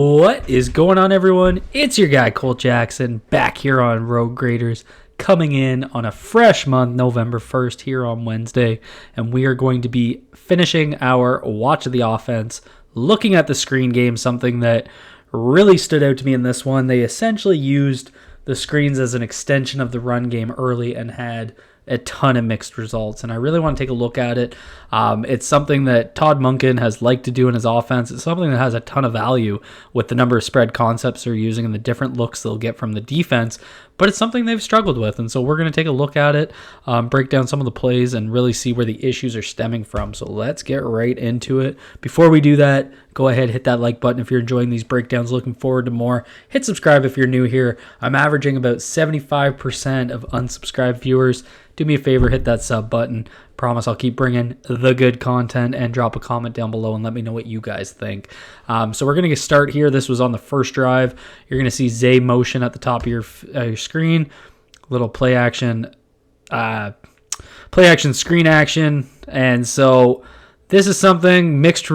What is going on, everyone? It's your guy Cole Jackson back here on Road Graders, coming in on a fresh month, November 1st, here on Wednesday, and we are going to be finishing our Watch of the Offense, looking at the screen game, something that really stood out to me in this one. They essentially used the screens as an extension of the run game early and had a ton of mixed results, and I really want to take a look at it. It's something that Todd Monken has liked to do in his offense. It's something that has a ton of value with the number of spread concepts they're using and the different looks they'll get from the defense, but it's something they've struggled with, and so we're going to take a look at it, break down some of the plays, and really see where the issues are stemming from. So let's get right into it. Before we do that, go ahead, hit that like button if you're enjoying these breakdowns. Looking forward to more. Hit subscribe if you're new here. I'm averaging about 75% of unsubscribed viewers. Do me a favor, hit that sub button. Promise I'll keep bringing the good content, and drop a comment down below and let me know what you guys think. So we're going to start here. This was on the first drive. You're going to see Zay motion at the top of your screen. Little play action, screen action. And so this is something mixed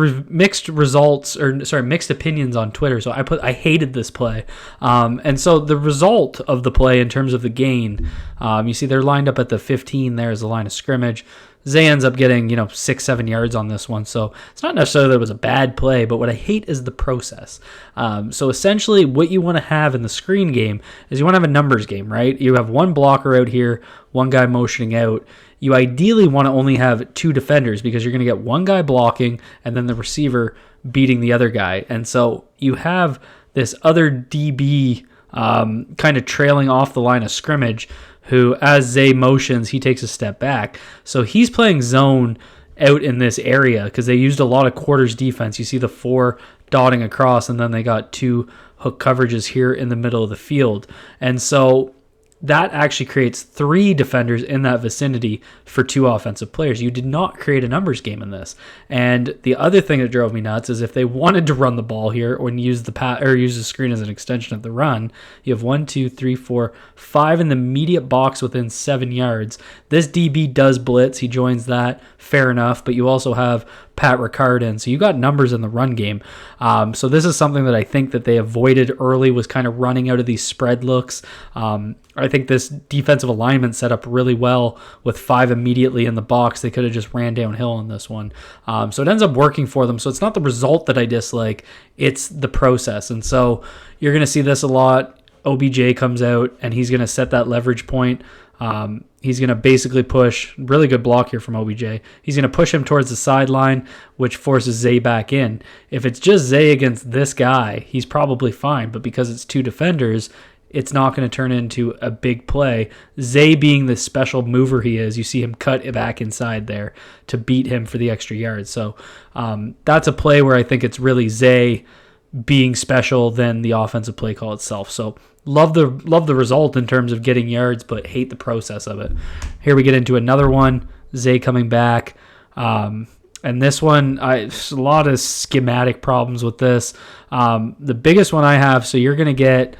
opinions on Twitter. So I hated this play. And so the result of the play in terms of the gain, you see they're lined up at the 15 there as the line of scrimmage. Zay ends up getting, 6-7 yards on this one. So it's not necessarily that it was a bad play, but what I hate is the process. So essentially what you want to have in the screen game is you want to have a numbers game, right? You have one blocker out here, one guy motioning out. You ideally want to only have two defenders because you're going to get one guy blocking and then the receiver beating the other guy. And so you have this other DB kind of trailing off the line of scrimmage who, as Zay motions, he takes a step back. So he's playing zone out in this area because they used a lot of quarters defense. You see the 4 dotting across, and then they got 2 hook coverages here in the middle of the field. And so that actually creates 3 defenders in that vicinity for 2 offensive players. You did not create a numbers game in this. And the other thing that drove me nuts is if they wanted to run the ball here or use the screen as an extension of the run, you have 1, 2, 3, 4, 5 in the immediate box within 7 yards. This DB does blitz. He joins that. Fair enough. But you also have Pat Ricard in. So you got numbers in the run game. So this is something that I think that they avoided early, was kind of running out of these spread looks. I think this defensive alignment set up really well with 5 immediately in the box. They could have just ran downhill on this one. So it ends up working for them. So it's not the result that I dislike, it's the process. And so you're going to see this a lot. OBJ comes out and he's going to set that leverage point. He's going to basically push, really good block here from OBJ. He's going to push him towards the sideline, which forces Zay back in. If it's just Zay against this guy, he's probably fine. But because it's 2 defenders, it's not going to turn into a big play. Zay being the special mover he is, you see him cut back inside there to beat him for the extra yards. So that's a play where I think it's really Zay being special than the offensive play call itself. So love the result in terms of getting yards, but hate the process of it. Here we get into another one. Zay coming back. And this one, a lot of schematic problems with this. The biggest one I have, so you're going to get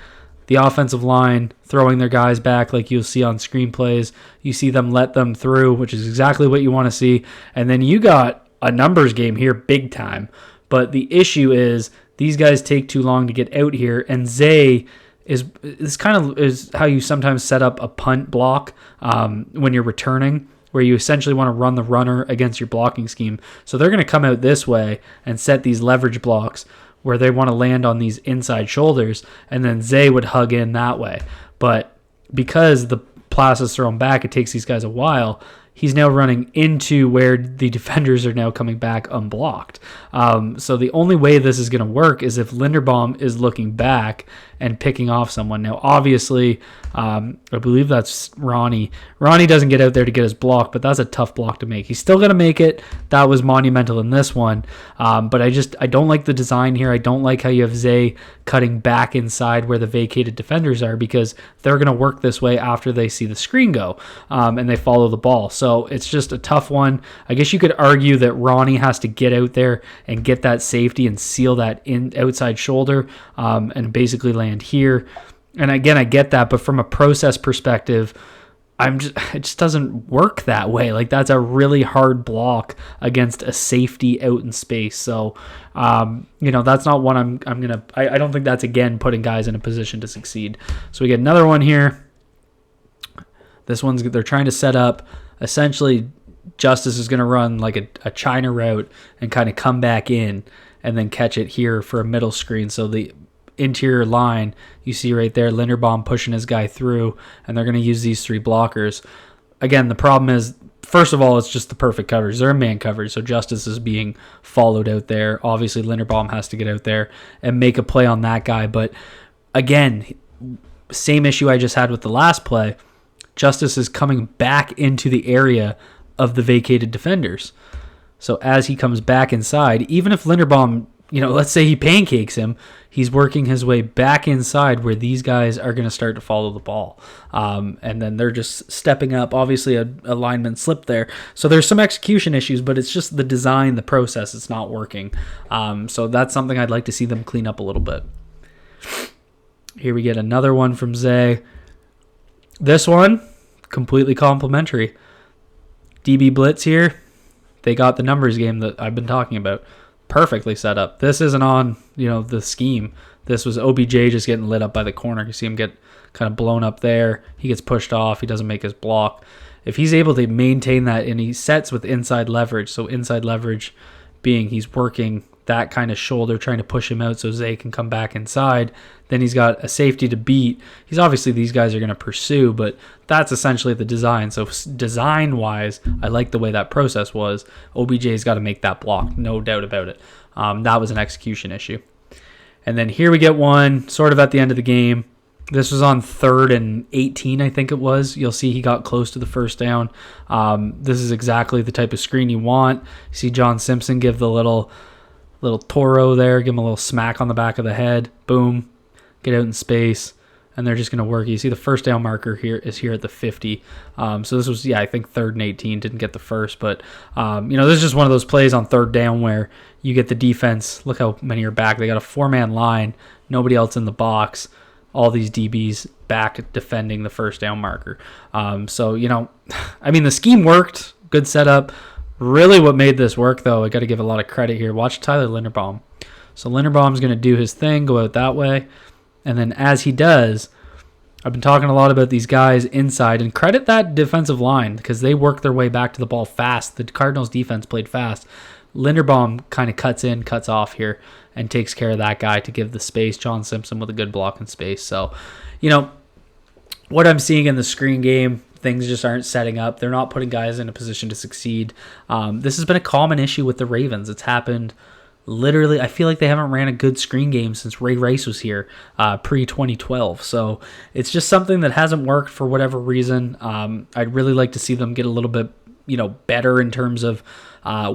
the offensive line throwing their guys back like you'll see on screenplays. You see them let them through, which is exactly what you want to see. And then you got a numbers game here big time. But the issue is these guys take too long to get out here, and Zay is how you sometimes set up a punt block when you're returning, where you essentially want to run the runner against your blocking scheme. So they're going to come out this way and set these leverage blocks where they want to land on these inside shoulders, and then Zay would hug in that way. But because the pass is thrown back, it takes these guys a while. He's now running into where the defenders are now coming back unblocked. So the only way this is going to work is if Linderbaum is looking back and picking off someone. Now, obviously, I believe that's Ronnie. Ronnie doesn't get out there to get his block, but that's a tough block to make. He's still going to make it. That was monumental in this one. But I don't like the design here. I don't like how you have Zay cutting back inside where the vacated defenders are, because they're going to work this way after they see the screen go and they follow the ball. So it's just a tough one. I guess you could argue that Ronnie has to get out there and get that safety and seal that outside shoulder and basically land here. And again, I get that, but from a process perspective, it just doesn't work that way. Like, that's a really hard block against a safety out in space. So, that's not one I don't think that's, again, putting guys in a position to succeed. So we get another one here. This one's, they're trying to set up, essentially, Justice is going to run like a China route and kind of come back in and then catch it here for a middle screen. So the interior line, you see right there, Linderbaum pushing his guy through, and they're going to use these 3 blockers. Again, the problem is, first of all, it's just the perfect coverage. They're in man coverage, so Justice is being followed out there. Obviously, Linderbaum has to get out there and make a play on that guy. But again, same issue I just had with the last play. Justice is coming back into the area of the vacated defenders. So as he comes back inside, even if Linderbaum, let's say he pancakes him, he's working his way back inside where these guys are going to start to follow the ball. And then they're just stepping up. Obviously, a lineman slipped there. So there's some execution issues, but it's just the design, the process, it's not working. So that's something I'd like to see them clean up a little bit. Here we get another one from Zay. This one, completely complimentary. DB blitz here. They got the numbers game that I've been talking about. Perfectly set up. This isn't on, the scheme. This was OBJ just getting lit up by the corner. You see him get kind of blown up there. He gets pushed off. He doesn't make his block. If he's able to maintain that, and he sets with inside leverage, so inside leverage being he's working that kind of shoulder, trying to push him out so Zay can come back inside. Then he's got a safety to beat. He's obviously, these guys are going to pursue, but that's essentially the design. So design-wise, I like the way that process was. OBJ's got to make that block, no doubt about it. That was an execution issue. And then here we get one sort of at the end of the game. This was on 3rd and 18, I think it was. You'll see he got close to the first down. This is exactly the type of screen you want. You see John Simpson give the little Toro there, give him a little smack on the back of the head. Boom. Get out in space. And they're just going to work. You see the first down marker here is here at the 50. So this was, I think 3rd and 18. Didn't get the first. But, this is just one of those plays on 3rd down where you get the defense. Look how many are back. They got a 4-man line. Nobody else in the box. All these DBs back defending the first down marker. The scheme worked. Good setup. Really what made this work, though, I got to give a lot of credit here. Watch Tyler Linderbaum. So Linderbaum's going to do his thing, go out that way. And then as he does, I've been talking a lot about these guys inside, and credit that defensive line because they worked their way back to the ball fast. The Cardinals defense played fast. Linderbaum kind of cuts in, cuts off here, and takes care of that guy to give the space. John Simpson with a good block in space. So, what I'm seeing in the screen game, things just aren't setting up. They're not putting guys in a position to succeed. This has been a common issue with the Ravens. It's happened literally. I feel like they haven't ran a good screen game since Ray Rice was here pre-2012. So it's just something that hasn't worked for whatever reason. I'd really like to see them get a little bit better in terms of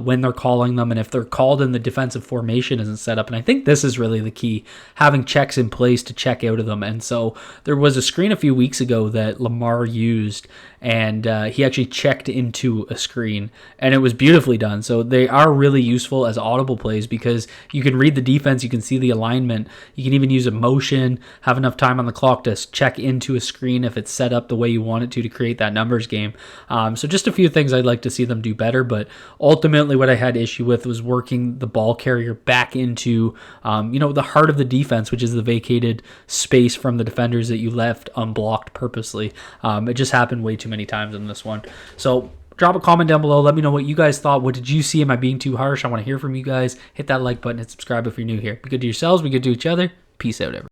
when they're calling them, and if they're called and the defensive formation isn't set up. And I think this is really the key, having checks in place to check out of them. And so there was a screen a few weeks ago that LAMAR used, and he actually checked into a screen, and it was beautifully done. So they are really useful as audible plays because you can read the defense, you can see the alignment, you can even use a motion, have enough time on the clock to check into a screen if it's set up the way you want it to create that numbers game. So just a few things I'd like to see them do better, but ultimately what I had issue with was working the ball carrier back into the heart of the defense, which is the vacated space from the defenders that you left unblocked purposely. It just happened way too many times in this one. So drop a comment down below. Let me know what you guys thought. What did you see? Am I being too harsh? I want to hear from you guys. Hit that like button and subscribe if you're new here. Be good to yourselves. Be good to each other. Peace out, everyone.